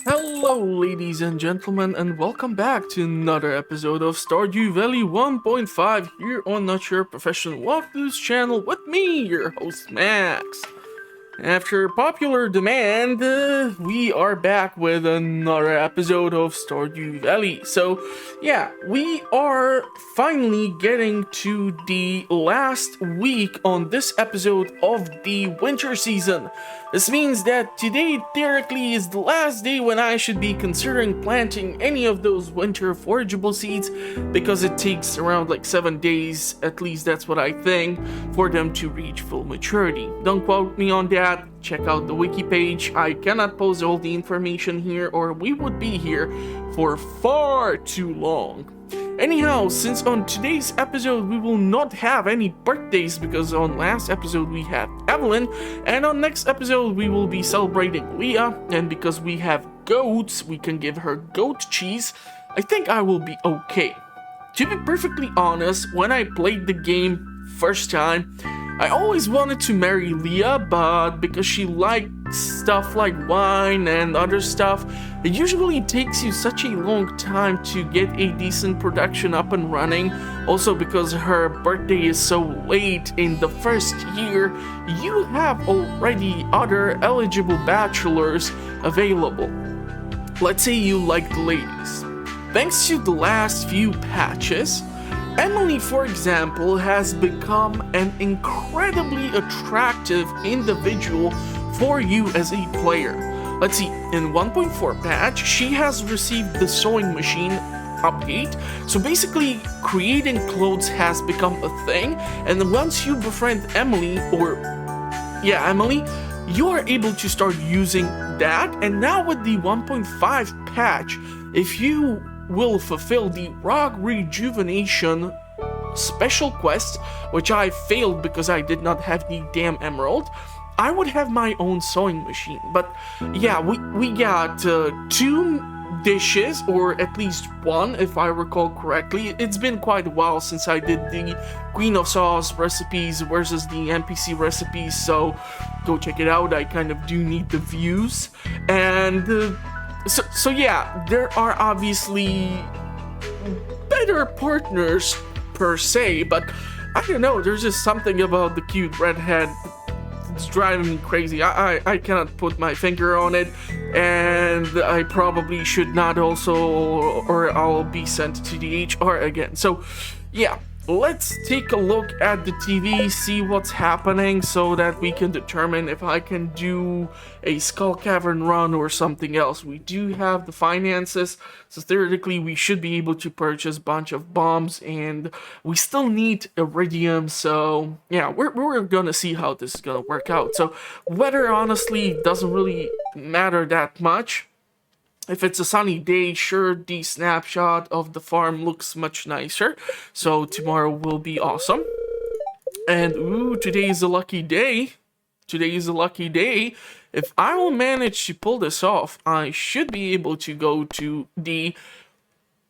Hello, ladies and gentlemen, and welcome back to another episode of Stardew Valley 1.5 here on Not Your Professional Walkthroughs channel with me, your host Max. After popular demand, we are back with another episode of Stardew Valley. So, yeah, we are finally getting to the last week on this episode of the winter season. This means that today theoretically is the last day when I should be considering planting any of those winter forageable seeds because it takes around like 7 days, at least that's what I think, for them to reach full maturity. Don't quote me on that, check out the wiki page. I cannot post all the information here or we would be here for far too long. Anyhow, since on today's episode we will not have any birthdays because on last episode we had Evelyn, and on next episode we will be celebrating Leah, and because we have goats, we can give her goat cheese. I think I will be okay. To be perfectly honest, when I played the game first time, I always wanted to marry Leah, but because she likes stuff like wine and other stuff, it usually takes you such a long time to get a decent production up and running. Also because her birthday is so late in the first year, you have already other eligible bachelors available. Let's say you like the ladies. Thanks to the last few patches, Emily, for example, has become an incredibly attractive individual for you as a player. Let's see, in 1.4 patch, she has received the sewing machine update, so basically creating clothes has become a thing, and once you befriend Emily, you are able to start using that. And now with the 1.5 patch, if you will fulfill the rock rejuvenation special quest, which I failed because I did not have the damn emerald, I would have my own sewing machine. But yeah, we got 2 dishes, or at least 1 if I recall correctly. It's been quite a while since I did the Queen of Sauce recipes versus the NPC recipes, so go check it out. I kind of do need the views. And So yeah, there are obviously better partners per se, but I don't know, there's just something about the cute redhead that's driving me crazy. I cannot put my finger on it, and I probably should not also, or I'll be sent to the HR again. So yeah, let's take a look at the TV, see what's happening, so that we can determine if I can do a Skull Cavern run or something else. We do have the finances, so theoretically we should be able to purchase a bunch of bombs, and we still need Iridium, so yeah, we're gonna see how this is gonna work out. So weather honestly doesn't really matter that much. If it's a sunny day, sure, the snapshot of the farm looks much nicer. So tomorrow will be awesome. And ooh, today is a lucky day. Today is a lucky day. If I will manage to pull this off, I should be able to go to the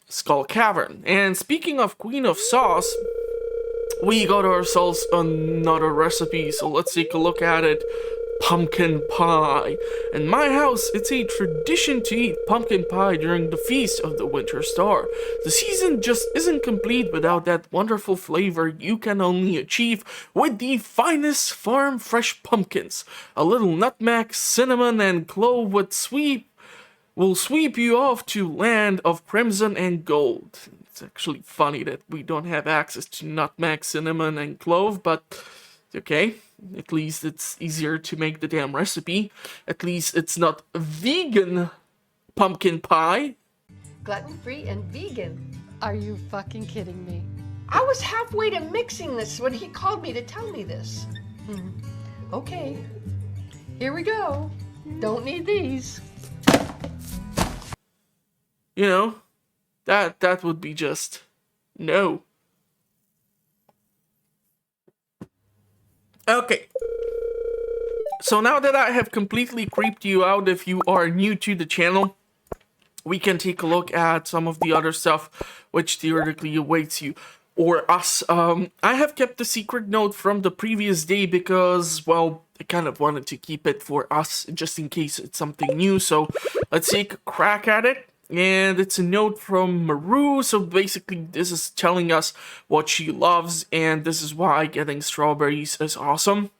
Skull Cavern. And speaking of Queen of Sauce, we got ourselves another recipe. So let's take a look at it. Pumpkin pie. In my house, it's a tradition to eat pumpkin pie during the feast of the winter star. The season just isn't complete without that wonderful flavor you can only achieve with the finest farm fresh pumpkins. A little nutmeg, cinnamon, and clove will sweep you off to land of crimson and gold. It's actually funny that we don't have access to nutmeg, cinnamon, and clove, but okay. At least it's easier to make the damn recipe. At least it's not vegan pumpkin pie. Gluten-free and vegan. Are you fucking kidding me? I was halfway to mixing this when he called me to tell me this. Okay, here we go. Don't need these. You know, that would be just no. Okay. So now that I have completely creeped you out, if you are new to the channel, we can take a look at some of the other stuff which theoretically awaits you. Or us. I have kept the secret note from the previous day because, well, I kind of wanted to keep it for us just in case it's something new. So Let's take a crack at it. And it's a note from Maru, so basically this is telling us what she loves, and this is why getting strawberries is awesome.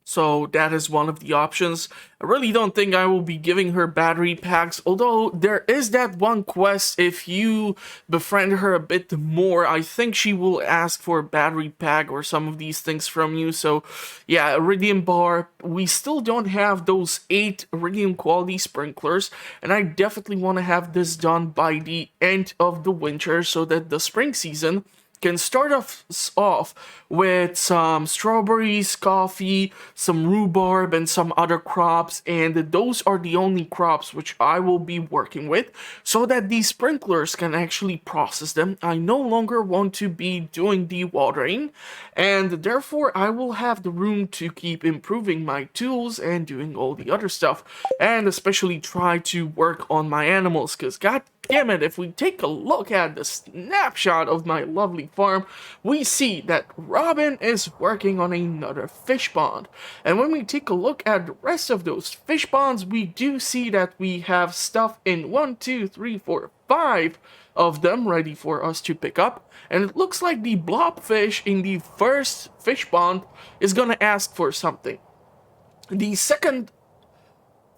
So that is one of the options. I really don't think I will be giving her battery packs, although there is that one quest. If you befriend her a bit more, I think she will ask for a battery pack or some of these things from you. So yeah, Iridium bar. We still don't have those 8 Iridium quality sprinklers, and I definitely want to have this done by the end of the winter so that the spring season can start off with some strawberries, coffee, some rhubarb, and some other crops, and those are the only crops which I will be working with, so that these sprinklers can actually process them. I no longer want to be doing the watering, and therefore I will have the room to keep improving my tools and doing all the other stuff, and especially try to work on my animals, because god damn it, if we take a look at the snapshot of my lovely farm, we see that Robin is working on another fish pond. And when we take a look at the rest of those fish ponds, we do see that we have stuff in 1, 2, 3, 4, 5 of them ready for us to pick up. And it looks like the blobfish in the first fish pond is gonna ask for something. The second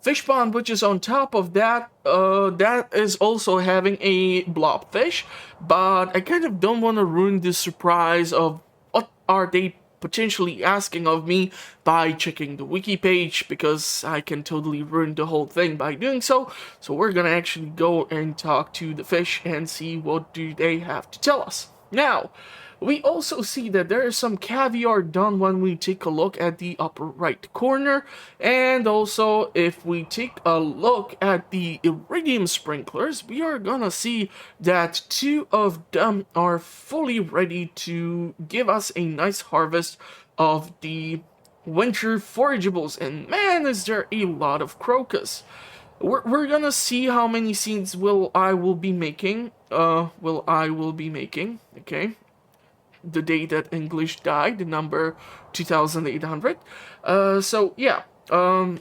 fish pond, which is on top of that, that is also having a blobfish, but I kind of don't want to ruin the surprise of what are they potentially asking of me by checking the wiki page, because I can totally ruin the whole thing by doing so. So we're gonna actually go and talk to the fish and see what do they have to tell us. Now, we also see that there is some caviar done when we take a look at the upper right corner, and also if we take a look at the Iridium sprinklers, we are gonna see that 2 of them are fully ready to give us a nice harvest of the winter forageables, and man, is there a lot of crocus. We're gonna see how many seeds I will be making, okay? The day that English died, the number 2800. So yeah, I'm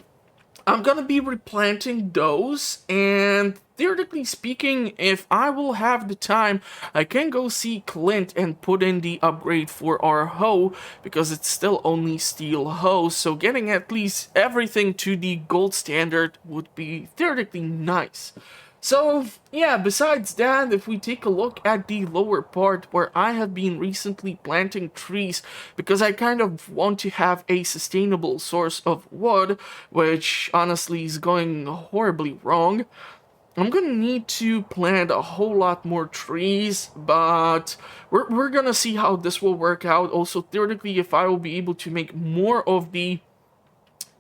gonna be replanting those, and theoretically speaking, if I will have the time, I can go see Clint and put in the upgrade for our hoe, because it's still only steel hoe, so getting at least everything to the gold standard would be theoretically nice. So, yeah, besides that, if we take a look at the lower part where I have been recently planting trees, because I kind of want to have a sustainable source of wood, which honestly is going horribly wrong, I'm gonna need to plant a whole lot more trees, but we're gonna see how this will work out. Also, theoretically, if I will be able to make more of the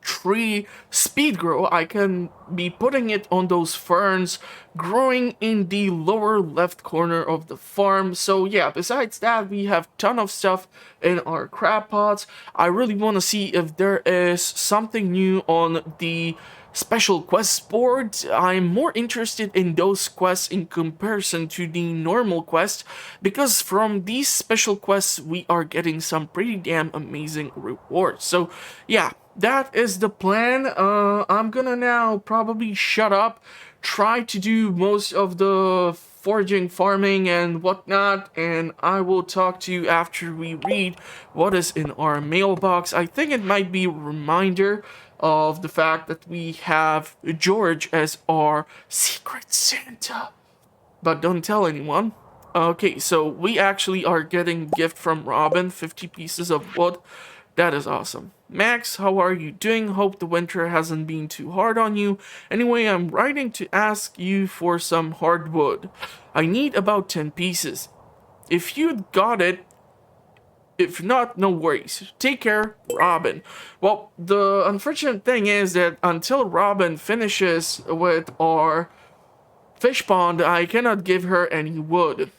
tree speed grow, I can be putting it on those ferns growing in the lower left corner of the farm. So yeah, besides that, we have ton of stuff in our crab pots. I really want to see if there is something new on the special quests board. I'm more interested in those quests in comparison to the normal quest, because from these special quests we are getting some pretty damn amazing rewards. So yeah, that is the plan. I'm gonna now probably shut up, try to do most of the foraging, farming, and whatnot, and I will talk to you after we read what is in our mailbox. I think it might be a reminder of the fact that we have George as our secret Santa. But don't tell anyone. Okay, so we actually are getting a gift from Robin, 50 pieces of wood. That is awesome. Max, how are you doing? Hope the winter hasn't been too hard on you. Anyway, I'm writing to ask you for some hardwood. I need about 10 pieces. If you got it, if not, no worries. Take care, Robin. Well, the unfortunate thing is that until Robin finishes with our fish pond, I cannot give her any wood.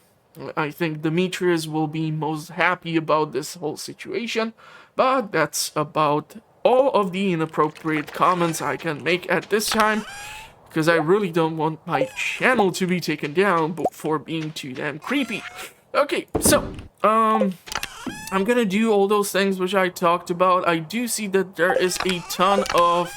I think Demetrius will be most happy about this whole situation, but that's about all of the inappropriate comments I can make at this time, because I really don't want my channel to be taken down for being too damn creepy. Okay, so, I'm gonna do all those things which I talked about. I do see that there is a ton of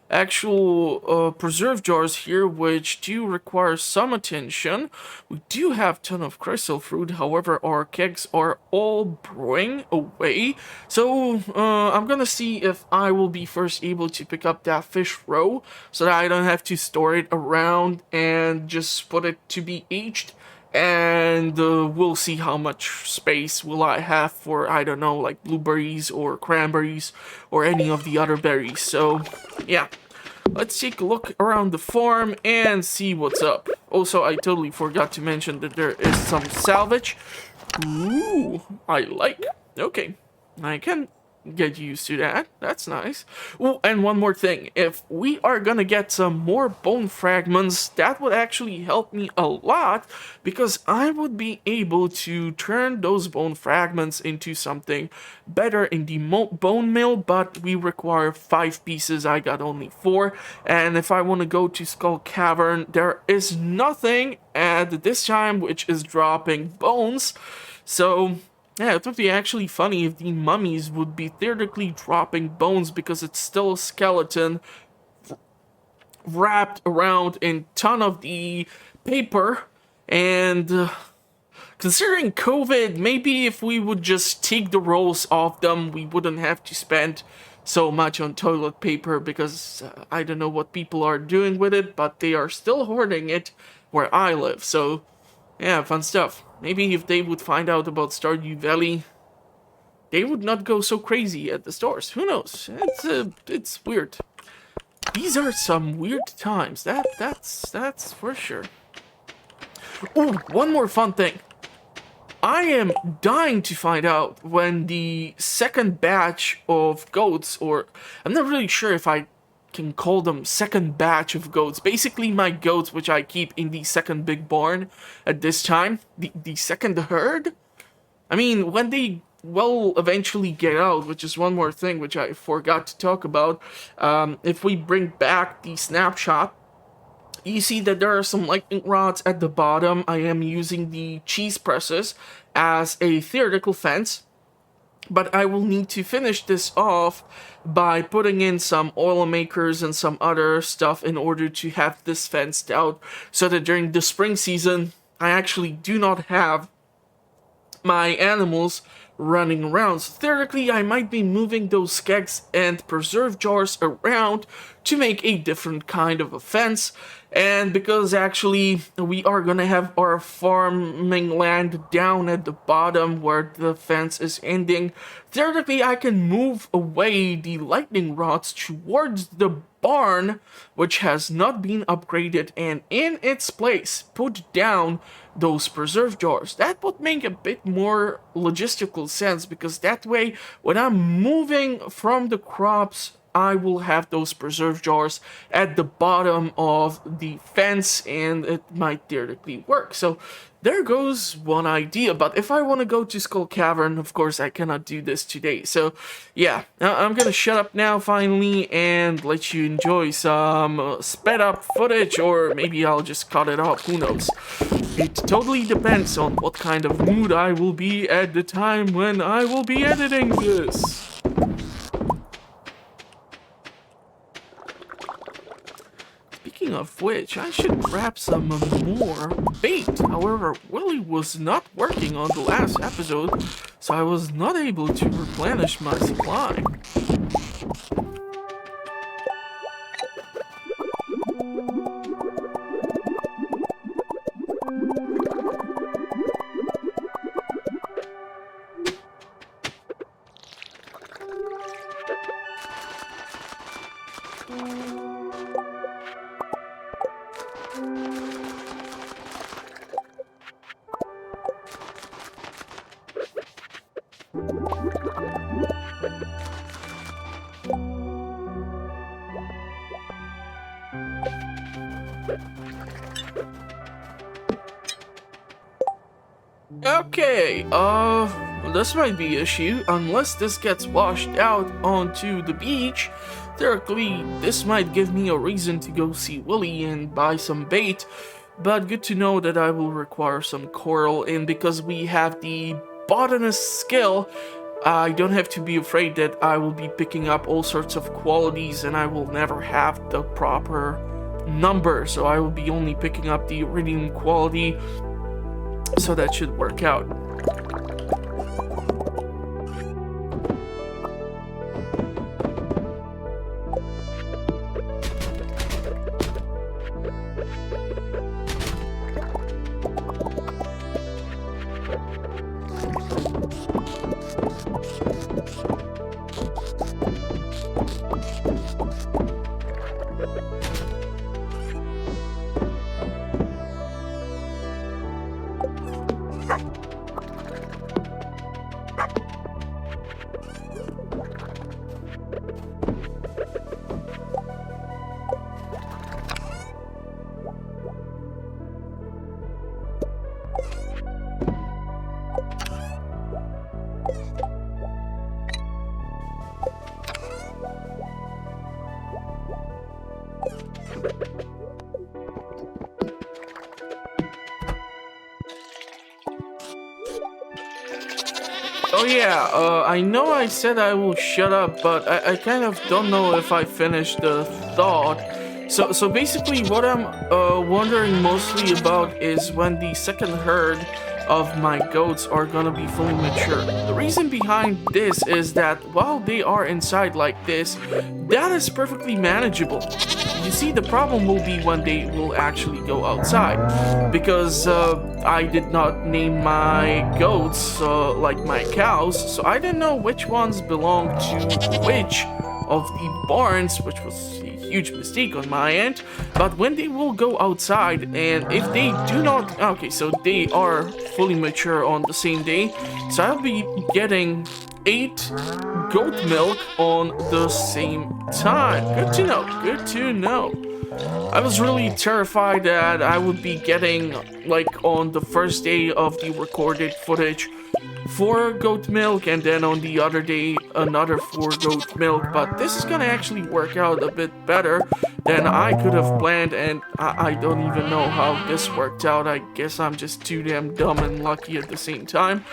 actual preserve jars here, which do require some attention. We do have a ton of crystal fruit, however our kegs are all brewing away. So I'm gonna see if I will be first able to pick up that fish roe, so that I don't have to store it around and just put it to be aged. And we'll see how much space will I have for, I don't know, like blueberries or cranberries or any of the other berries. So yeah, let's take a look around the farm and see what's up. Also, I totally forgot to mention that there is some salvage. Ooh, I like. Okay, I can get used to that. That's nice. Oh, and one more thing. If we are gonna get some more bone fragments, that would actually help me a lot, because I would be able to turn those bone fragments into something better in the bone mill, but we require 5 pieces. I got only 4. And if I want to go to Skull Cavern, there is nothing at this time which is dropping bones. So yeah, it would be actually funny if the mummies would be theoretically dropping bones, because it's still a skeleton wrapped around in ton of the paper. And considering COVID, maybe if we would just take the rolls off them, we wouldn't have to spend so much on toilet paper, because I don't know what people are doing with it, but they are still hoarding it where I live. So yeah, fun stuff. Maybe if they would find out about Stardew Valley, they would not go so crazy at the stores. Who knows? It's weird. These are some weird times. That's for sure. Oh, one more fun thing. I am dying to find out when the second batch of goats, or I'm not really sure if I can call them second batch of goats. Basically my goats, which I keep in the second big barn at this time, the second herd. I mean, when they will eventually get out, which is one more thing which I forgot to talk about, if we bring back the Snapshot, you see that there are some lightning rods at the bottom. I am using the cheese presses as a theoretical fence, but I will need to finish this off by putting in some oil makers and some other stuff in order to have this fenced out, so that during the spring season I actually do not have my animals running around. So theoretically, I might be moving those kegs and preserve jars around to make a different kind of a fence. And because actually we are gonna have our farming land down at the bottom where the fence is ending, theoretically I can move away the lightning rods towards the barn, which has not been upgraded, and in its place put down those preserve jars. That would make a bit more logistical sense, because that way when I'm moving from the crops, I will have those preserve jars at the bottom of the fence, and it might theoretically work. So there goes one idea. But if I want to go to Skull Cavern, of course I cannot do this today. So yeah, I'm gonna shut up now finally and let you enjoy some sped up footage, or maybe I'll just cut it off, who knows. It totally depends on what kind of mood I will be at the time when I will be editing this. Speaking of which, I should grab some more bait. However, Willy was not working on the last episode, so I was not able to replenish my supply. Okay, this might be an issue. Unless this gets washed out onto the beach, theoretically, this might give me a reason to go see Willy and buy some bait. But good to know that I will require some coral, and because we have the botanist skill, I don't have to be afraid that I will be picking up all sorts of qualities and I will never have the proper number. So I will be only picking up the Iridium quality. So that should work out. Oh yeah, I know I said I will shut up, but I kind of don't know if I finished the thought. So basically what I'm wondering mostly about is when the second herd of my goats are gonna be fully mature. The reason behind this is that while they are inside like this, that is perfectly manageable. You see, the problem will be when they will actually go outside, because I did not name my goats like my cows, so I didn't know which ones belong to which of the barns, which was a huge mistake on my end. But when they will go outside, and if they do not, okay, so they are fully mature on the same day, so I'll be getting 8 goat milk on the same time. Good to know, good to know. I was really terrified that I would be getting, like, on the first day of the recorded footage, 4 goat milk, and then on the other day another 4 goat milk, but this is gonna actually work out a bit better than I could have planned, and I don't even know how this worked out. I guess I'm just too damn dumb and lucky at the same time,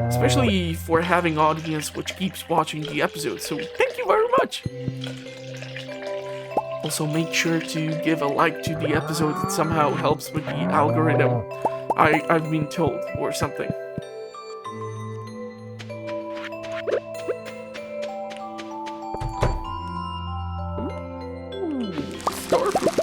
especially for having audience which keeps watching the episode, so thank you very much. Also, make sure to give a like to the episode. It somehow helps with the algorithm, I've been told, or something. Store food.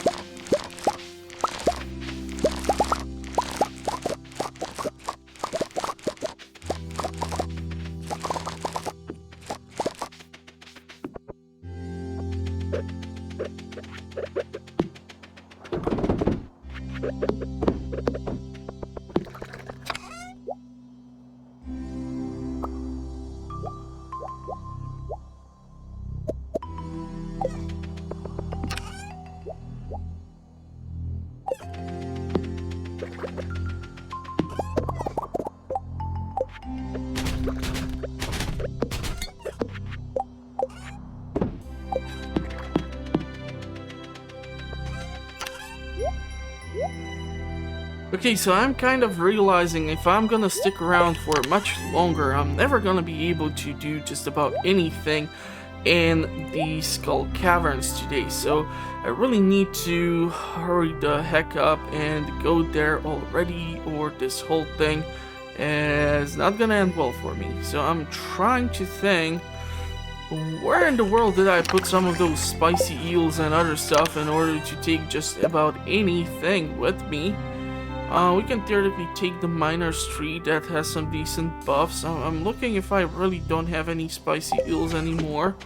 Okay, so I'm kind of realizing if I'm gonna stick around for much longer, I'm never gonna be able to do just about anything in the Skull Caverns today. So I really need to hurry the heck up and go there already, or this whole thing is not gonna end well for me. So I'm trying to think, where in the world did I put some of those spicy eels and other stuff in order to take just about anything with me? We can theoretically take the Miner's Tree that has some decent buffs. I'm looking if I really don't have any spicy eels anymore.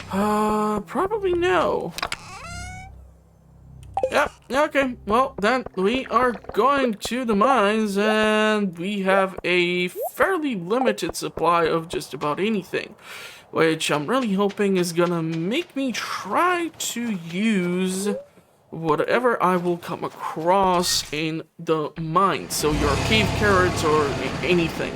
Probably no. Yeah, okay, well then we are going to the mines, and we have a fairly limited supply of just about anything, which I'm really hoping is gonna make me try to use whatever I will come across in the mine. So your cave carrots or anything.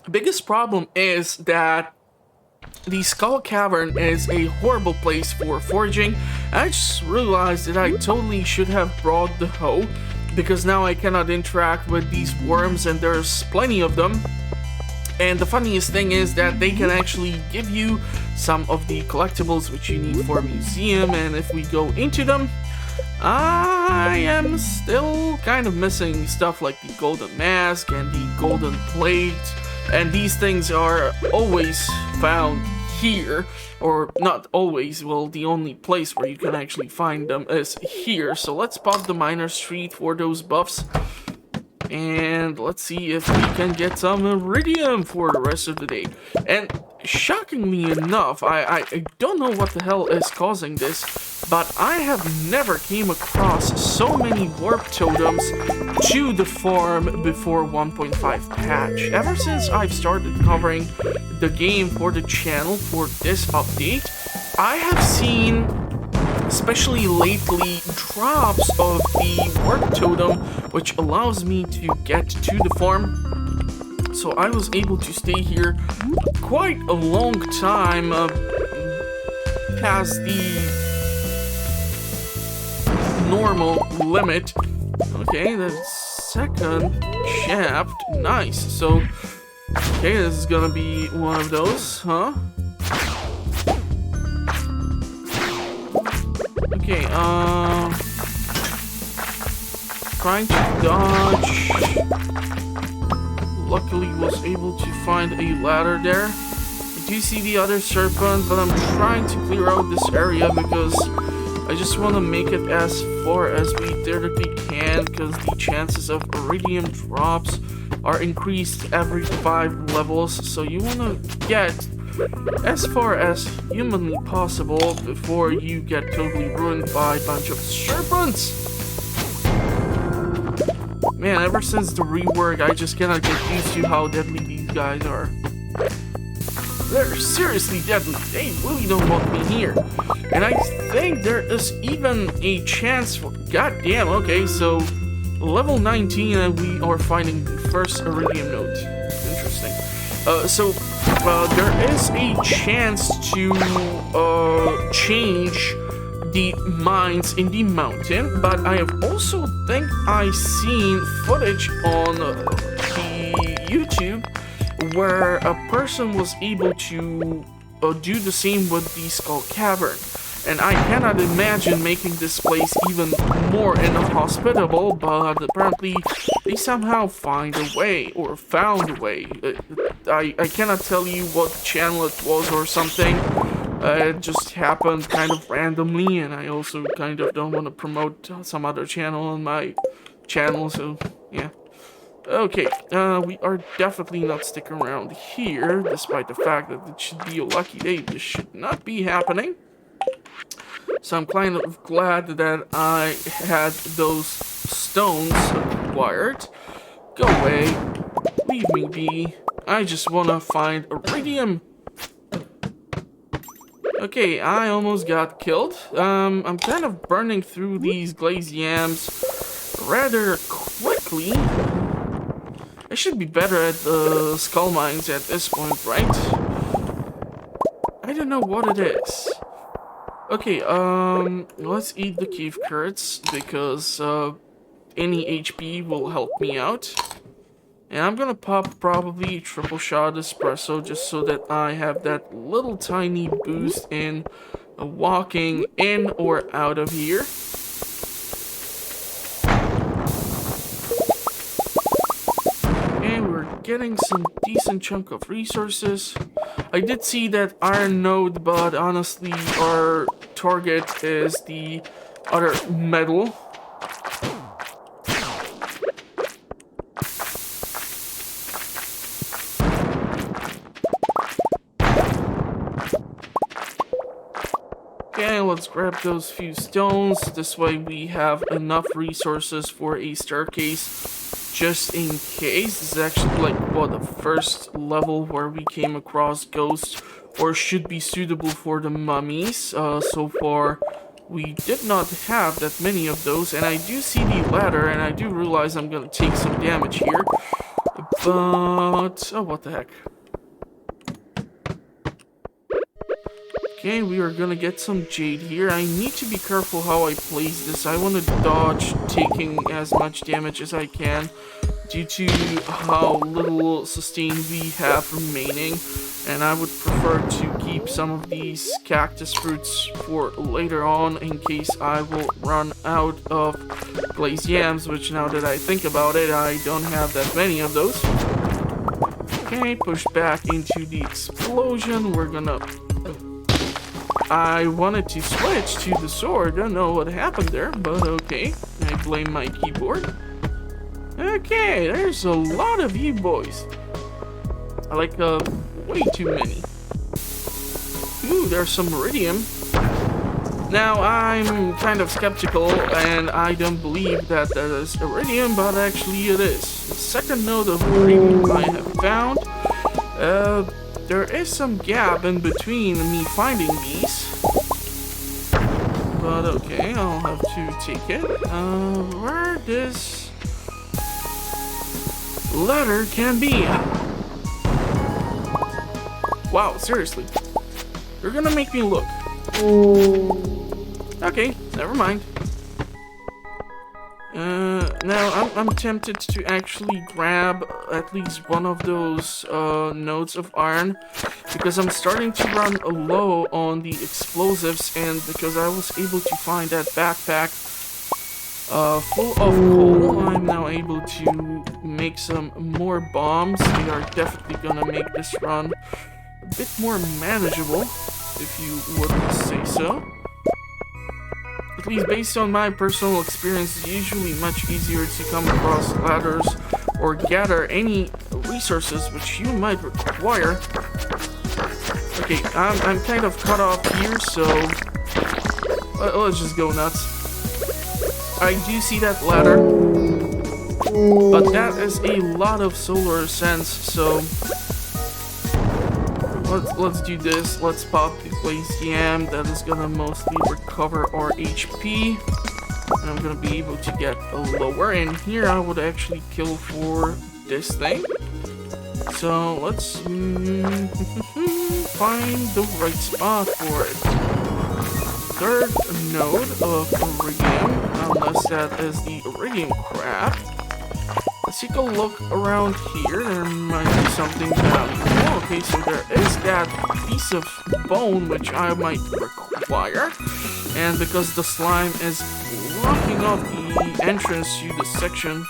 The biggest problem is that the Skull Cavern is a horrible place for foraging. I just realized that I totally should have brought the hoe, because now I cannot interact with these worms, and there's plenty of them. And the funniest thing is that they can actually give you some of the collectibles which you need for a museum, and if we go into them, I am still kind of missing stuff like the golden mask and the golden plate, and these things are always found here, or not always, well, the only place where you can actually find them is here. So let's pop the miner street for those buffs, and let's see if we can get some Iridium for the rest of the day. And shockingly enough, I don't know what the hell is causing this, but I have never came across so many warp totems to the farm before 1.5 patch. Ever since I've started covering the game for the channel for this update, I have seen, especially lately, drops of the warp totem, which allows me to get to the farm. So I was able to stay here quite a long time, past the normal limit. Okay, the second shaft, nice. So, okay, this is gonna be one of those, huh? Okay, trying to dodge. Luckily was able to find a ladder there. I do see the other serpent, but I'm trying to clear out this area because I just want to make it as far as we theoretically can, because the chances of Iridium drops are increased every 5 levels, so you want to get as far as humanly possible before you get totally ruined by a bunch of serpents. Man, ever since the rework, I just cannot get used to how deadly these guys are. They're seriously deadly. They really don't want me here. And I think there is even a chance for... Goddamn, okay, so level 19 and we are finding the first Iridium node. Interesting. There is a chance to change the mines in the mountain, but I have also think I seen footage on the YouTube where a person was able to do the same with the Skull Cavern. And I cannot imagine making this place even more inhospitable, but apparently they somehow find a way, or found a way. I cannot tell you what channel it was or something. It just happened kind of randomly, and I also kind of don't want to promote some other channel on my channel, so yeah. Okay, we are definitely not sticking around here, despite the fact that it should be a lucky day. This should not be happening. So I'm kind of glad that I had those stones acquired. Go away. Leave me be. I just want to find Iridium. Okay, I almost got killed. I'm kind of burning through these glazed yams rather quickly. I should be better at the skull mines at this point, right? I don't know what it is. Okay, let's eat the cave carrots, because any HP will help me out. And I'm gonna pop probably a triple shot espresso just so that I have that little tiny boost in walking in or out of here. And we're getting some decent chunk of resources. I did see that iron node, but honestly our target is the other metal. Okay, let's grab those few stones. This way we have enough resources for a staircase, just in case. This is actually like, what, the first level where we came across ghosts, or should be suitable for the mummies. So far, we did not have that many of those, and I do see the ladder, and I do realize I'm gonna take some damage here. But, oh, what the heck. Okay, we are gonna get some jade here. I need to be careful how I place this. I want to dodge taking as much damage as I can due to how little sustain we have remaining. And I would prefer to keep some of these cactus fruits for later on in case I will run out of glazed yams, which now that I think about it, I don't have that many of those. Okay, push back into the explosion. We're gonna... I wanted to switch to the sword. Don't know what happened there, but okay. I blame my keyboard. Okay, there's a lot of you boys. I like way too many. Ooh, there's some Iridium. Now, I'm kind of skeptical, and I don't believe that that is Iridium, but actually it is. The second node of Iridium I have found. There is some gap in between me finding these. But okay, I'll have to take it. Where this ladder can be. Wow, seriously. You're gonna make me look. Okay, never mind. Now I'm tempted to actually grab at least one of those nodes of iron because I'm starting to run low on the explosives, and because I was able to find that backpack full of coal, I'm now able to make some more bombs. They are definitely gonna make this run a bit more manageable, if you would say so. At least based on my personal experience, it's usually much easier to come across ladders or gather any resources which you might require. Okay, I'm kind of cut off here, so let's just go nuts. I do see that ladder, but that is a lot of solar sense, so let's do this. Let's pop the glazed yam. That is gonna mostly recover our HP. And I'm gonna be able to get lower. And here I would actually kill for this thing. So let's find the right spot for it. Third node of Iridium, unless that is the Iridium crab. Let's take a look around here. There might be something valuable. Okay, so there is that piece of bone which I might require. And because the slime is blocking off the entrance to the section,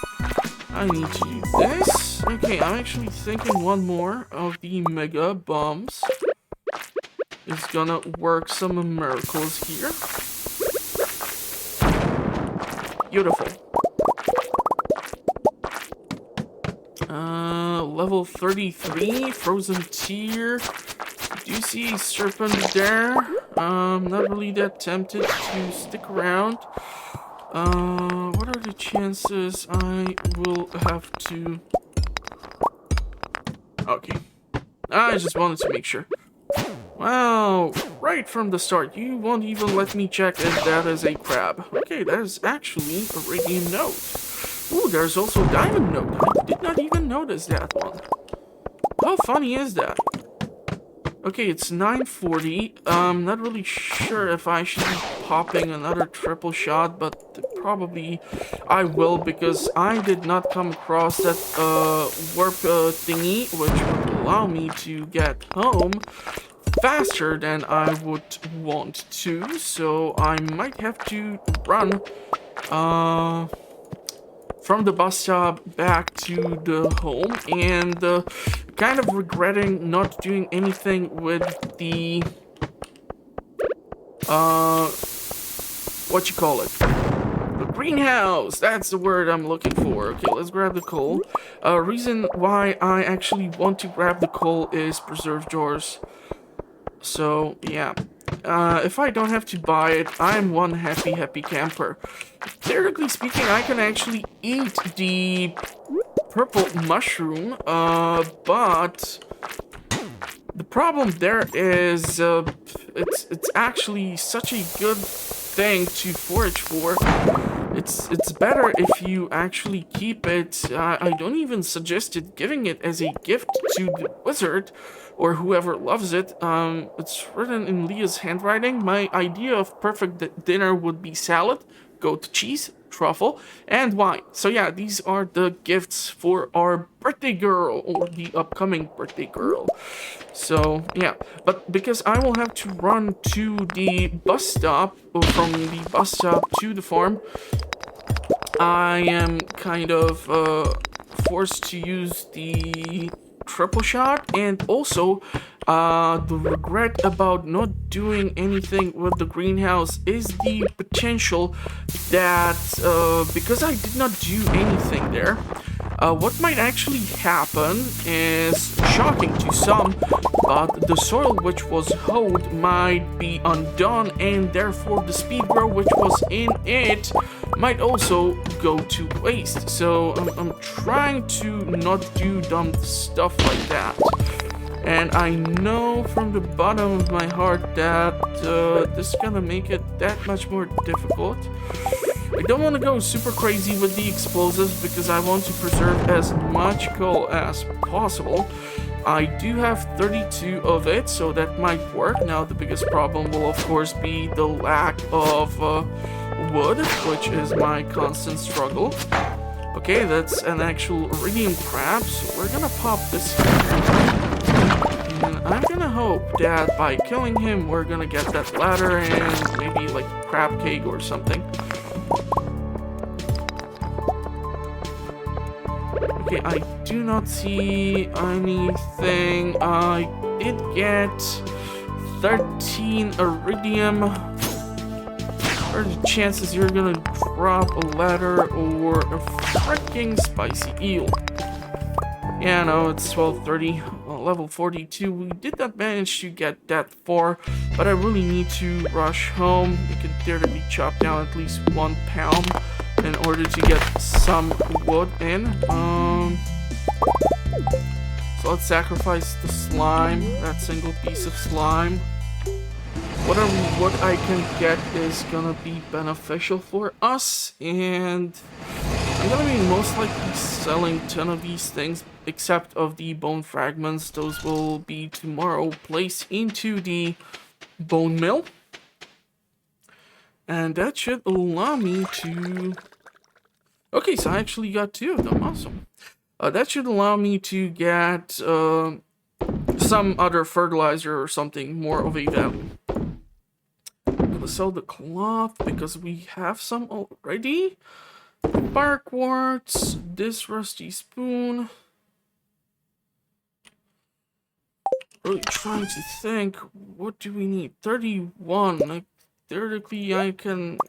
I need to do this. Okay, I'm actually thinking one more of the mega bombs is gonna work some miracles here. Beautiful. Level 33, frozen tear. Do you see a serpent there? Not really that tempted to stick around. What are the chances I will have to... Okay. I just wanted to make sure. Wow, right from the start, you won't even let me check if that is a crab. Okay, that is actually a Iridium node. Ooh, there's also a diamond node. I did not even notice that one. How funny is that? Okay, it's 9:40. Not really sure if I should be popping another triple shot, but probably I will, because I did not come across that warp thingy, which would allow me to get home faster than I would want to. So I might have to run from the bus stop back to the home, and kind of regretting not doing anything with the what you call it, the greenhouse. That's the word I'm looking for. Okay, let's grab the coal. Reason why I actually want to grab the coal is preserve jars. So yeah, if I don't have to buy it, I'm one happy camper. Theoretically speaking, I can actually eat the purple mushroom, but the problem there is it's actually such a good thing to forage for. it's better if you actually keep it. I don't even suggest it giving it as a gift to the wizard or whoever loves it. It's written in Leah's handwriting. My idea of perfect dinner would be salad, goat cheese, truffle, and wine. So yeah, these are the gifts for our birthday girl, or the upcoming birthday girl. So yeah, but because I will have to run to the bus stop, or from the bus stop to the farm, I am kind of forced to use the triple shot, and also the regret about not doing anything with the greenhouse is the potential that because I did not do anything there, what might actually happen is shocking to some, but the soil which was hoed might be undone, and therefore the speed grow which was in it might also go to waste. So I'm trying to not do dumb stuff like that. And I know from the bottom of my heart that this is gonna make it that much more difficult. I don't want to go super crazy with the explosives because I want to preserve as much coal as possible. I do have 32 of it, so that might work. Now the biggest problem will of course be the lack of wood, which is my constant struggle. Okay, that's an actual iridium crab, so we're gonna pop this here. And I'm gonna hope that by killing him, we're gonna get that ladder and maybe like crab cake or something. Okay, I do not see anything. I did get 13 iridium. What are the chances you're gonna drop a ladder or a freaking spicy eel? Yeah, no, it's 12:30. Level 42. We did not manage to get that far, but I really need to rush home. We can theoretically chop down at least 1 pound in order to get some wood in. So let's sacrifice the slime, that single piece of slime. What I can get is gonna be beneficial for us, and I'm gonna be most likely selling 10 of these things, except of the bone fragments. Those will be tomorrow placed into the bone mill. And that should allow me to... Okay, so I actually got 2 of them. Awesome. That should allow me to get some other fertilizer or something more of a value. I'm gonna sell the cloth because we have some already. Bark quartz, this rusty spoon. Really trying to think, what do we need? 31. Like, theoretically, I can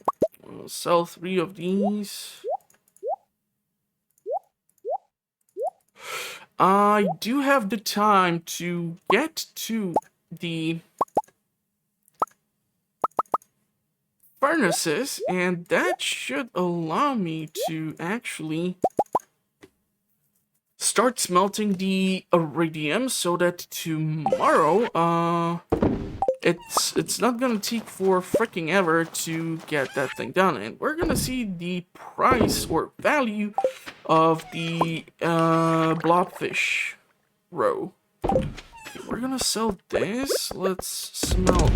sell 3 of these. I do have the time to get to the furnaces, and that should allow me to actually start smelting the iridium, so that tomorrow it's not gonna take for freaking ever to get that thing done. And we're gonna see the price or value of the blobfish roe. Okay, we're gonna sell this. Let's smelt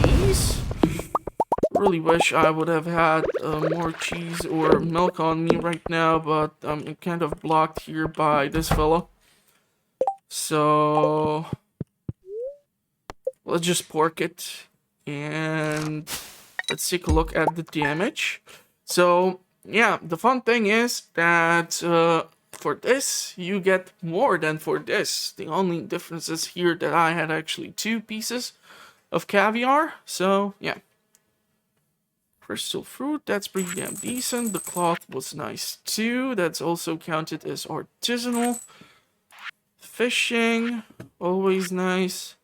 these. Really wish I would have had more cheese or milk on me right now, but I'm kind of blocked here by this fella. So let's just pork it, and let's take a look at the damage. So yeah, the fun thing is that for this you get more than for this. The only difference is here that I had actually 2 pieces of caviar. So yeah. Crystal fruit, that's pretty damn decent. The cloth was nice too. That's also counted as artisanal. Fishing, always nice.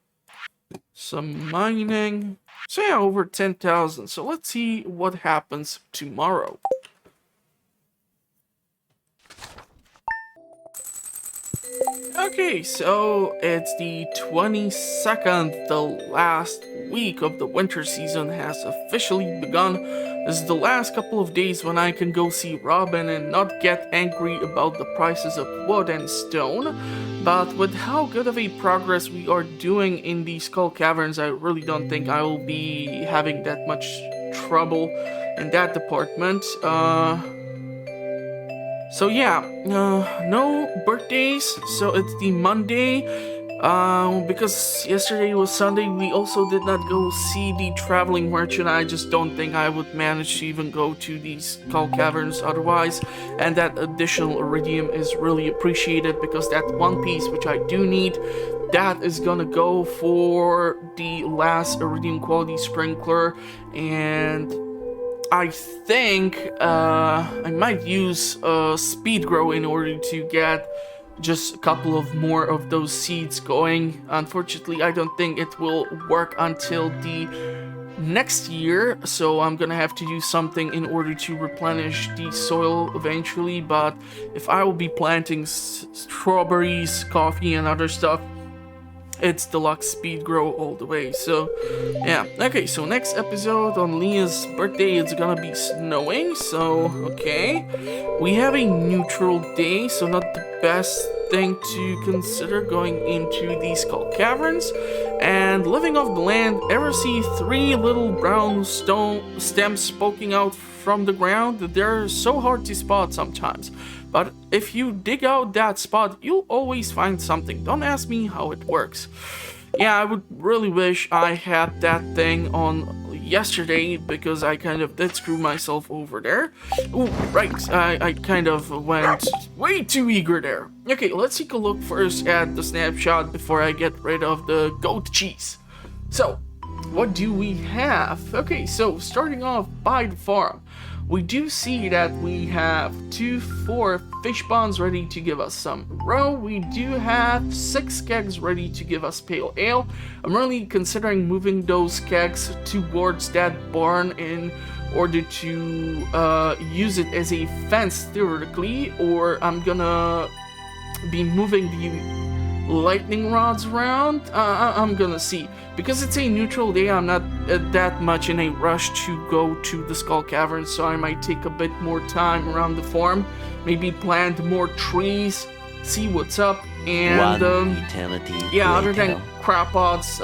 Some mining. So yeah, over 10,000. So let's see what happens tomorrow. Okay, so it's the 22nd, the last week of the winter season has officially begun. This is the last couple of days when I can go see Robin and not get angry about the prices of wood and stone. But with how good of a progress we are doing in the Skull Caverns, I really don't think I will be having that much trouble in that department. So yeah, no birthdays, so it's the Monday. Because yesterday was Sunday, we also did not go see the traveling merchant. I just don't think I would manage to even go to these Skull Caverns otherwise. And that additional Iridium is really appreciated because that one piece, which I do need, that is gonna go for the last Iridium quality sprinkler. And I think I might use speed grow in order to get just a couple of more of those seeds going. Unfortunately, I don't think it will work until the next year, so I'm gonna have to do something in order to replenish the soil eventually. But if I will be planting strawberries, coffee, and other stuff, it's deluxe speed grow all the way. So yeah, okay, so next episode on Leah's birthday, it's gonna be snowing. So okay, we have a neutral day, so not the best thing to consider going into these Skull Caverns. And living off the land, ever see 3 little brown stone stems poking out from the ground? They're so hard to spot sometimes, but if you dig out that spot, you'll always find something. Don't ask me how it works. Yeah, I would really wish I had that thing on yesterday, because I kind of did screw myself over there. Ooh, right, I kind of went way too eager there. Okay, let's take a look first at the snapshot before I get rid of the goat cheese. So, what do we have? Okay, so starting off by the farm, we do see that we have 4 fish ponds ready to give us some roe. We do have 6 kegs ready to give us pale ale. I'm really considering moving those kegs towards that barn in order to use it as a fence theoretically, or I'm gonna be moving the lightning rods around. I'm gonna see. Because it's a neutral day, I'm not that much in a rush to go to the Skull Caverns, so I might take a bit more time around the farm, maybe plant more trees, see what's up, and yeah, other than crop pots,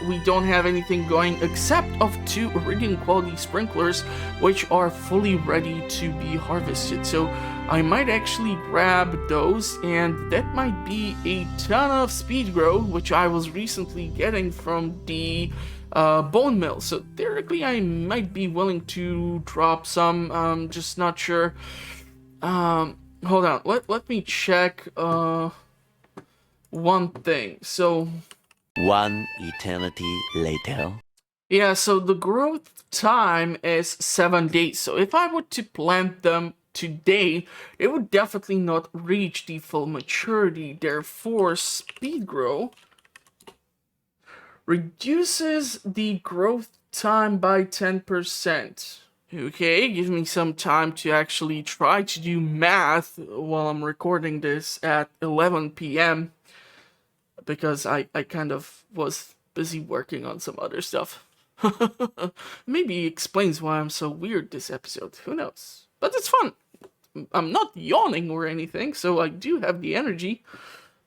we don't have anything going except of 2 Iridium quality sprinklers, which are fully ready to be harvested. So I might actually grab those, and that might be a ton of speed grow, which I was recently getting from the bone mill. So theoretically, I might be willing to drop some. Just not sure. Hold on. Let me check one thing. So 1 eternity later. yeah, so the growth time is 7 days. So if I were to plant them today, it would definitely not reach the full maturity. Therefore, speed grow reduces the growth time by 10%. Okay, give me some time to actually try to do math while I'm recording this at 11 p.m. because I kind of was busy working on some other stuff. Maybe explains why I'm so weird this episode. Who knows? But it's fun. I'm not yawning or anything, so I do have the energy.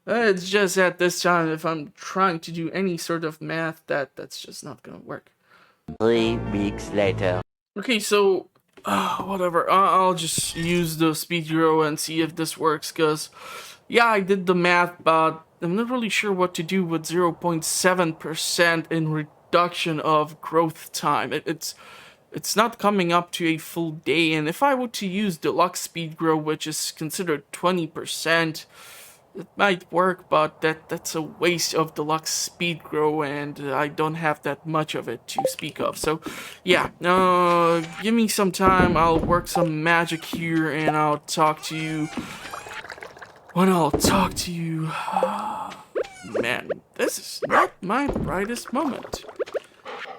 It's just at this time, if I'm trying to do any sort of math, that's just not gonna work. 3 weeks later. Okay, so whatever. I'll just use the speed grow and see if this works, because yeah, I did the math, but I'm not really sure what to do with 0.7% in reduction of growth time. It's not coming up to a full day, and if I were to use deluxe speed grow, which is considered 20%, it might work, but that's a waste of deluxe speed grow, and I don't have that much of it to speak of. So yeah, give me some time. I'll work some magic here, and I'll talk to you when I'll talk to you. Man, this is not my brightest moment.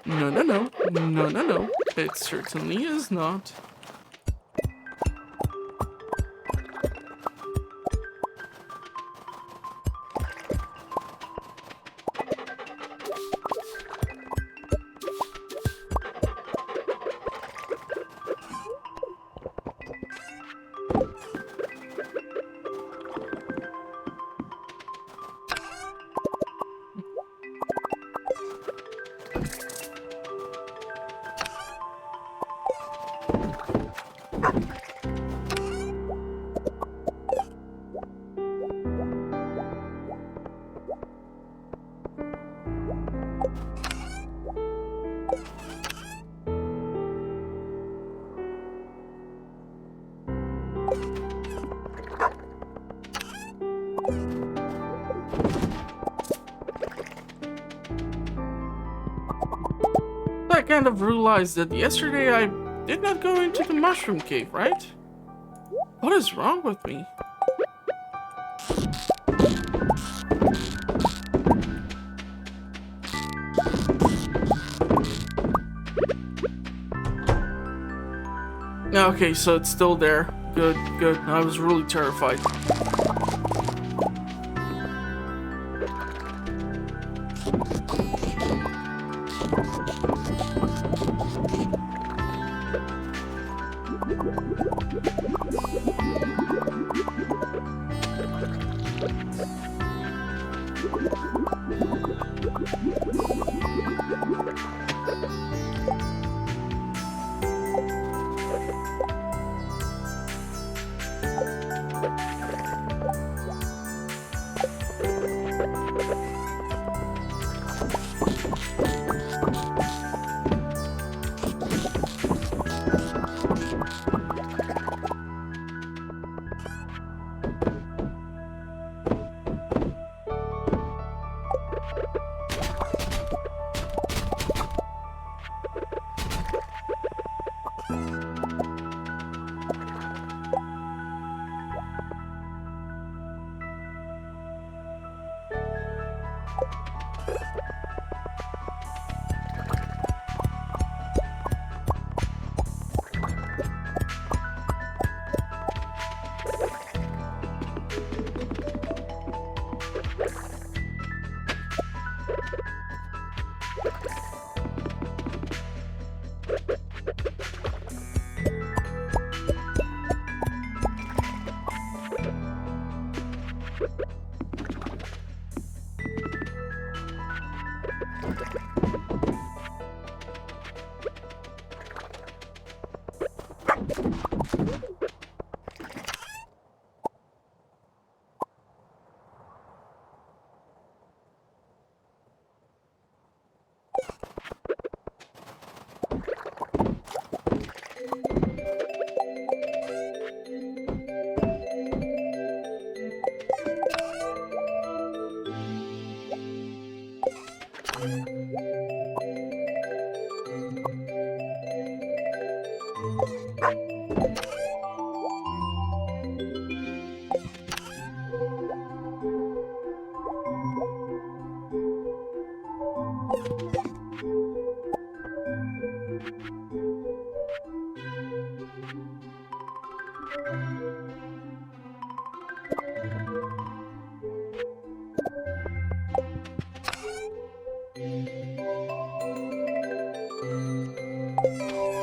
No. It certainly is not. I kind of realized that yesterday I did not go into the mushroom cave, right? What is wrong with me? Okay, so it's still there. Good, good. I was really terrified.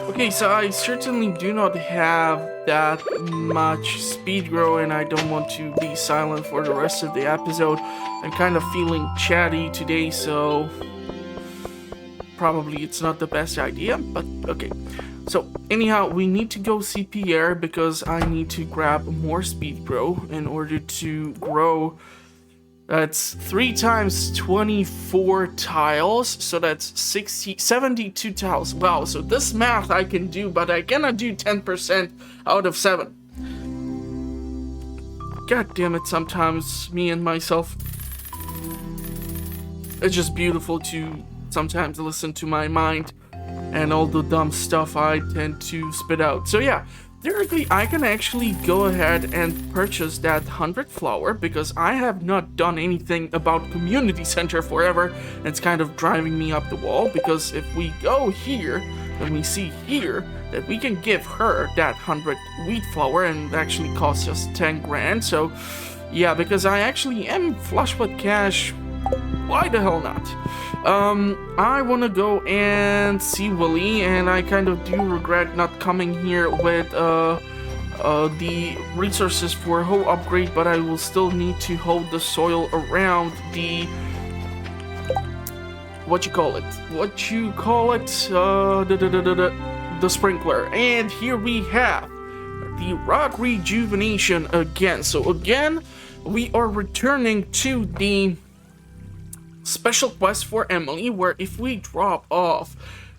Okay, so I certainly do not have that much speed grow, and I don't want to be silent for the rest of the episode. I'm kind of feeling chatty today, so probably it's not the best idea, but okay. So anyhow, we need to go see Pierre because I need to grab more speed grow in order to grow. That's 3 times 24 tiles, so that's 72 tiles. Wow, so this math I can do, but I cannot do 10% out of 7. God damn it, sometimes me and myself. It's just beautiful to sometimes listen to my mind and all the dumb stuff I tend to spit out. So yeah, theoretically, I can actually go ahead and purchase that 100 flower because I have not done anything about community center forever. It's kind of driving me up the wall because if we go here and we see here that we can give her that 100 wheat flower and it actually costs us 10 grand. So yeah, because I actually am flush with cash, why the hell not? I want to go and see Willy, and I kind of do regret not coming here with the resources for a hoe upgrade, but I will still need to hold the soil around the the sprinkler. And here we have the rock rejuvenation again. So again, we are returning to the special quest for Emily, where if we drop off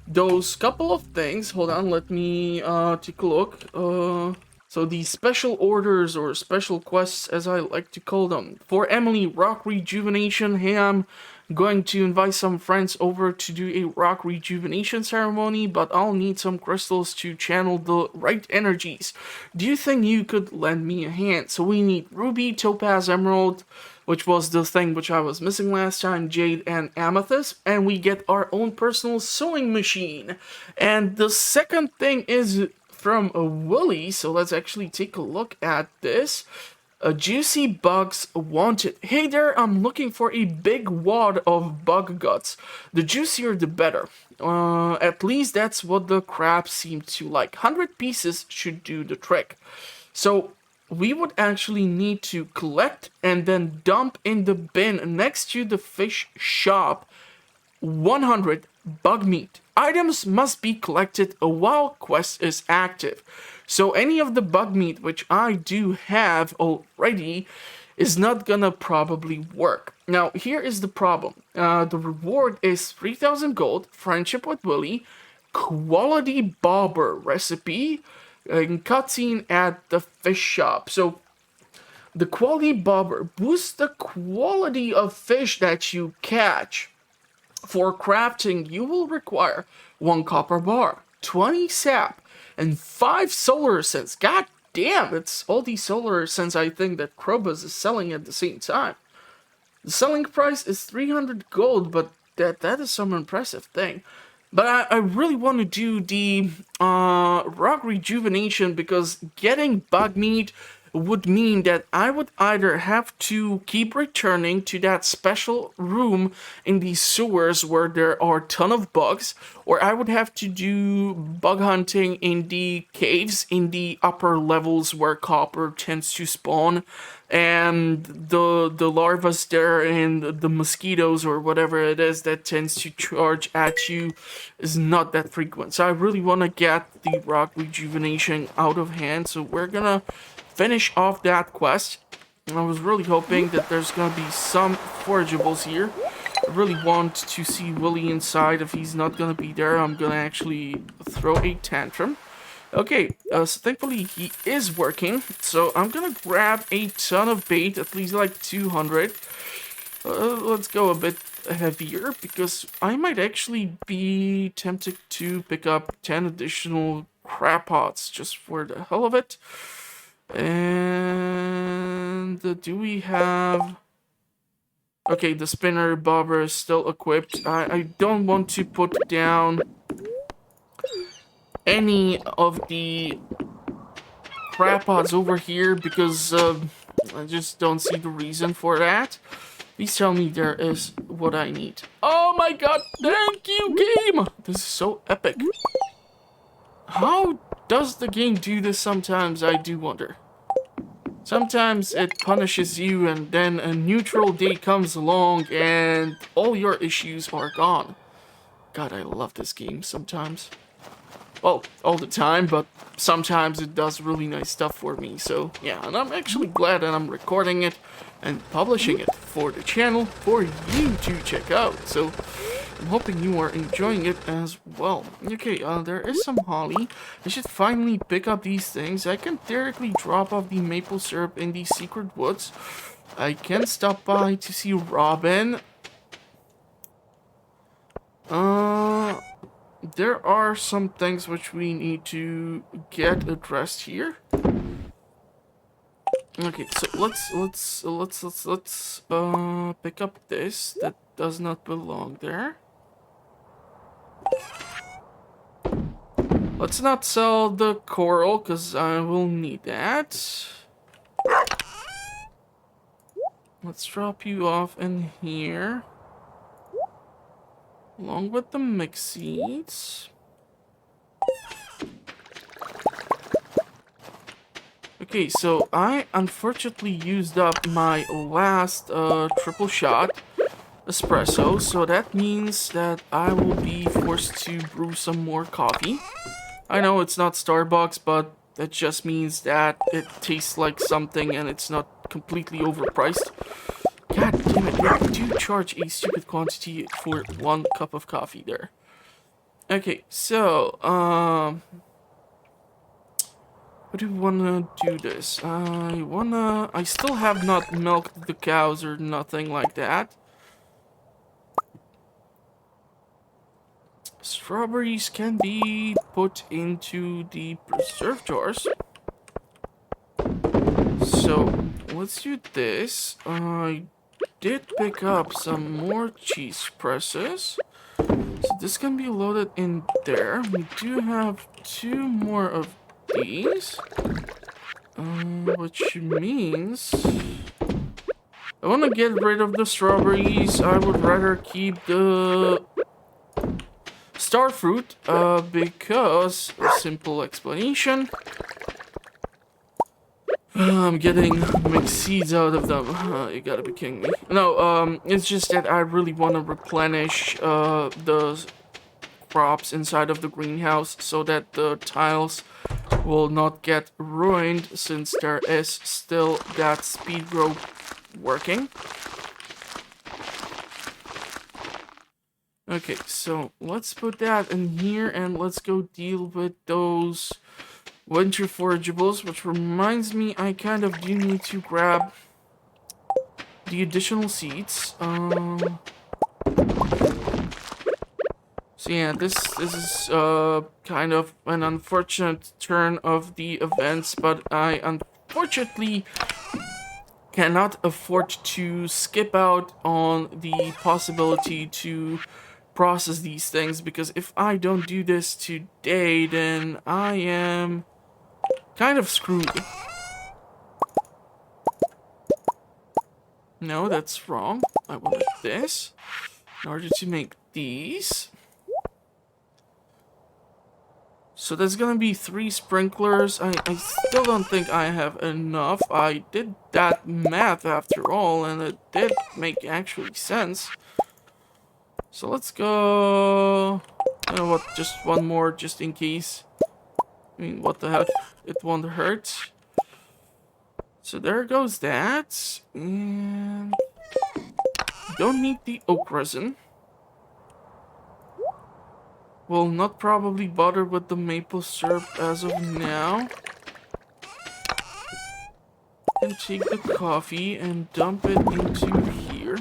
those couple of things, hold on, let me take a look. So these special orders or special quests, as I like to call them, for Emily, rock rejuvenation. Hey, I'm going to invite some friends over to do a rock rejuvenation ceremony, but I'll need some crystals to channel the right energies. Do you think you could lend me a hand? So we need ruby, topaz, emerald, which was the thing which I was missing last time, jade and amethyst, and we get our own personal sewing machine. And the second thing is from a Willy, so let's actually take a look at this. Juicy bugs wanted. Hey there, I'm looking for a big wad of bug guts. The juicier the better. At least that's what the crabs seem to like. 100 pieces should do the trick. So we would actually need to collect and then dump in the bin next to the fish shop 100 bug meat. Items must be collected while quest is active. So any of the bug meat which I do have already is not gonna probably work. Now here is the problem. The reward is 3,000 gold, friendship with Willy, quality bobber recipe, and cutscene at the fish shop. So the quality bobber boosts the quality of fish that you catch. For crafting, you will require 1 copper bar, 20 sap, and 5 solar essence. God damn, it's all these solar essence I think that Krobus is selling at the same time. The selling price is 300 gold, but that is some impressive thing. But I really want to do the rock rejuvenation because getting bug meat would mean that I would either have to keep returning to that special room in the sewers where there are a ton of bugs, or I would have to do bug hunting in the caves in the upper levels where copper tends to spawn, and the larvas there and the mosquitoes or whatever it is that tends to charge at you is not that frequent. So I really want to get the rock rejuvenation out of hand, so we're gonna finish off that quest. I was really hoping that there's gonna be some forageables here. I really want to see Willy inside. If he's not gonna be there, I'm gonna actually throw a tantrum. Okay, so thankfully he is working. So I'm gonna grab a ton of bait, at least like 200. Let's go a bit heavier, because I might actually be tempted to pick up 10 additional crab pots just for the hell of it. And do we have... Okay, the spinner bobber is still equipped. I don't want to put down any of the crab pots over here because I just don't see the reason for that. Please tell me there is what I need. Oh my god, thank you, game! This is so epic. How does the game do this sometimes, I do wonder. Sometimes it punishes you and then a neutral day comes along and all your issues are gone. God, I love this game sometimes. Well, all the time, but sometimes it does really nice stuff for me. So, yeah, and I'm actually glad that I'm recording it and publishing it for the channel for you to check out. So, I'm hoping you are enjoying it as well. Okay, there is some holly. I should finally pick up these things. I can theoretically drop off the maple syrup in the secret woods. I can stop by to see Robin. There are some things which we need to get addressed here. Okay, so let's pick up this that does not belong there. Let's not sell the coral because I will need that. Let's drop you off in here. Along with the mix seeds. Okay, so I unfortunately used up my last triple shot espresso, so that means that I will be forced to brew some more coffee. I know it's not Starbucks, but that just means that it tastes like something and it's not completely overpriced. God damn it, they do charge a stupid quantity for 1 cup of coffee there. Okay, so, what do we wanna do this? I still have not milked the cows or nothing like that. Strawberries can be put into the preserve jars. So, let's do this. I did pick up some more cheese presses. So this can be loaded in there. We do have 2 more of these. Which means I want to get rid of the strawberries. I would rather keep the star fruit, because a simple explanation. I'm getting mixed seeds out of them. You gotta be kidding me. No, it's just that I really want to replenish the crops inside of the greenhouse so that the tiles will not get ruined, since there is still that speed grow working. Okay, so let's put that in here and let's go deal with those winter forageables, which reminds me I kind of do need to grab the additional seeds. So yeah, this is kind of an unfortunate turn of the events, but I unfortunately cannot afford to skip out on the possibility to process these things, because if I don't do this today, then I am kind of screwed. No, that's wrong. I wanted this in order to make these. So there's gonna be 3 sprinklers. I still don't think I have enough. I did that math after all, and it did make actually sense. So let's go... You know what, just 1 more, just in case. I mean, what the heck, it won't hurt. So there goes that. And... don't need the oak resin. Will not probably bother with the maple syrup as of now. And take the coffee and dump it into here.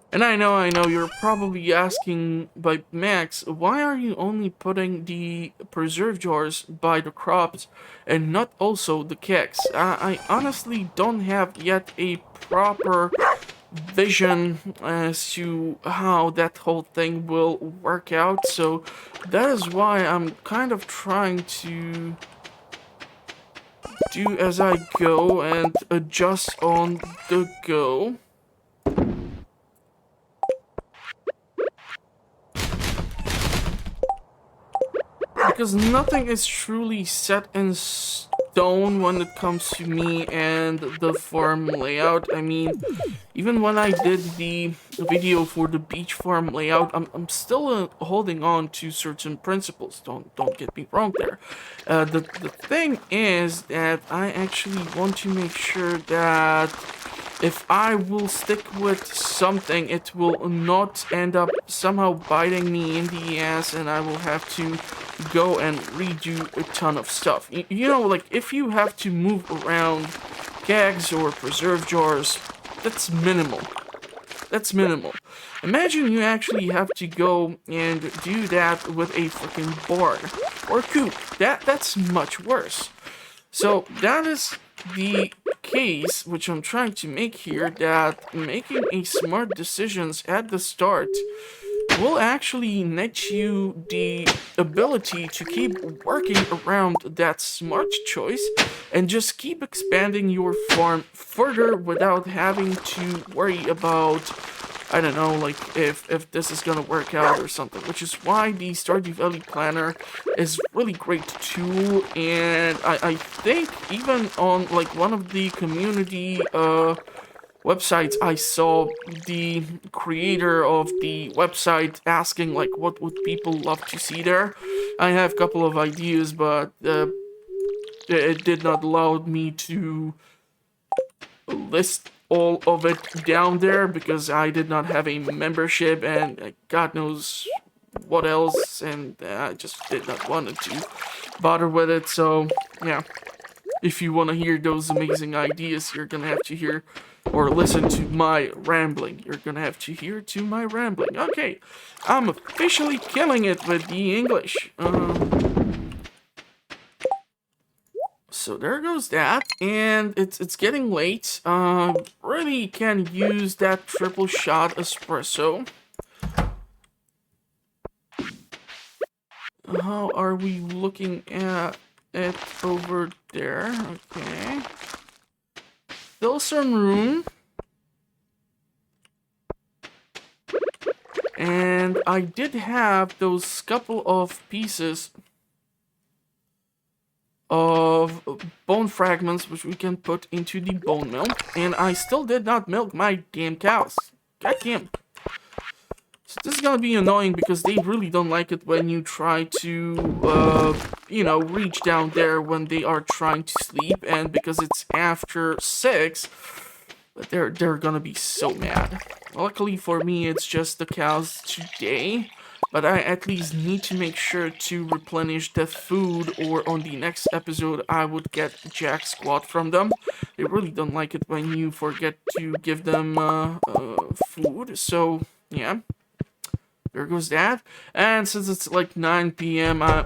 And I know, you're probably asking, by Max, why are you only putting the preserve jars by the crops and not also the kegs? I honestly don't have yet a proper vision as to how that whole thing will work out, so that is why I'm kind of trying to do as I go and adjust on the go. Because nothing is truly set in stone when it comes to me and the farm layout. I mean, even when I did the video for the beach farm layout, I'm still holding on to certain principles. Don't get me wrong there. The thing is that I actually want to make sure that if I will stick with something, it will not end up somehow biting me in the ass and I will have to go and redo a ton of stuff. You know, like, if you have to move around kegs or preserve jars, that's minimal. That's minimal. Imagine you actually have to go and do that with a freaking barn or coop. That's much worse. So that is the case which I'm trying to make here, that making a smart decisions at the start will actually net you the ability to keep working around that smart choice and just keep expanding your farm further without having to worry about, I don't know, like if this is gonna work out or something, which is why the Stardew Valley Planner is really great tool. And I think even on like one of the community websites, I saw the creator of the website asking like what would people love to see there. I have a couple of ideas, but it did not allow me to list all of it down there because I did not have a membership and God knows what else, and I just did not want to bother with it. So yeah, if you want to hear those amazing ideas, you're gonna have to hear or listen to my rambling. You're gonna have to hear to my rambling. Okay, I'm officially killing it with the English. So there goes that, and it's getting late. Really can use that triple shot espresso. How are we looking at it over there? Okay. Still some room. And I did have those couple of pieces of bone fragments which we can put into the bone mill, and I still did not milk my damn cows. Goddamn. So this is gonna be annoying because they really don't like it when you try to you know, reach down there when they are trying to sleep, and because it's after 6, they're gonna be so mad. Luckily for me, it's just the cows today. But I at least need to make sure to replenish the food, or on the next episode I would get jack squat from them. They really don't like it when you forget to give them food, so yeah. There goes that. And since it's like 9 p.m, I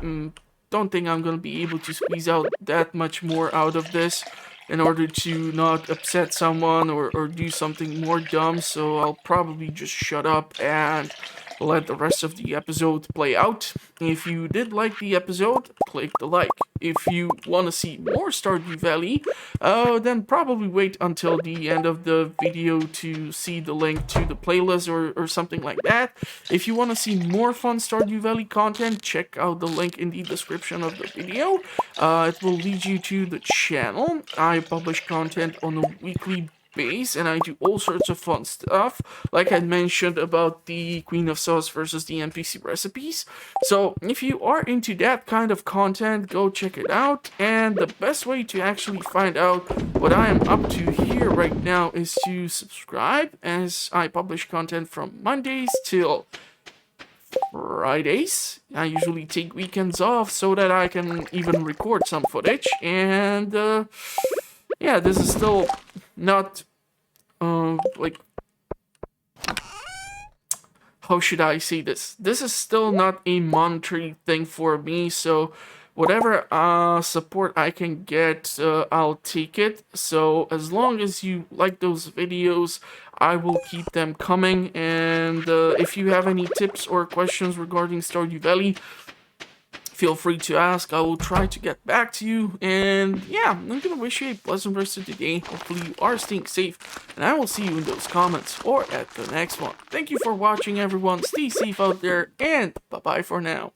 don't think I'm gonna be able to squeeze out that much more out of this in order to not upset someone or do something more dumb, so I'll probably just shut up and let the rest of the episode play out. If you did like the episode, click the like. If you want to see more Stardew Valley, then probably wait until the end of the video to see the link to the playlist or something like that. If you want to see more fun Stardew Valley content, check out the link in the description of the video. It will lead you to the channel. I publish content on a weekly base, and I do all sorts of fun stuff, like I mentioned about the Queen of Sauce versus the NPC recipes. So if you are into that kind of content, go check it out. And the best way to actually find out what I am up to here right now is to subscribe, as I publish content from Mondays till Fridays. I usually take weekends off so that I can even record some footage, and yeah, this is still not, like, how should I say this? This is still not a monetary thing for me, so whatever support I can get, I'll take it. So as long as you like those videos, I will keep them coming, and if you have any tips or questions regarding Stardew Valley, feel free to ask. I will try to get back to you. And yeah, I'm gonna wish you a pleasant rest of the day. Hopefully you are staying safe, and I will see you in those comments or at the next one. Thank you for watching, everyone. Stay safe out there, and bye bye for now.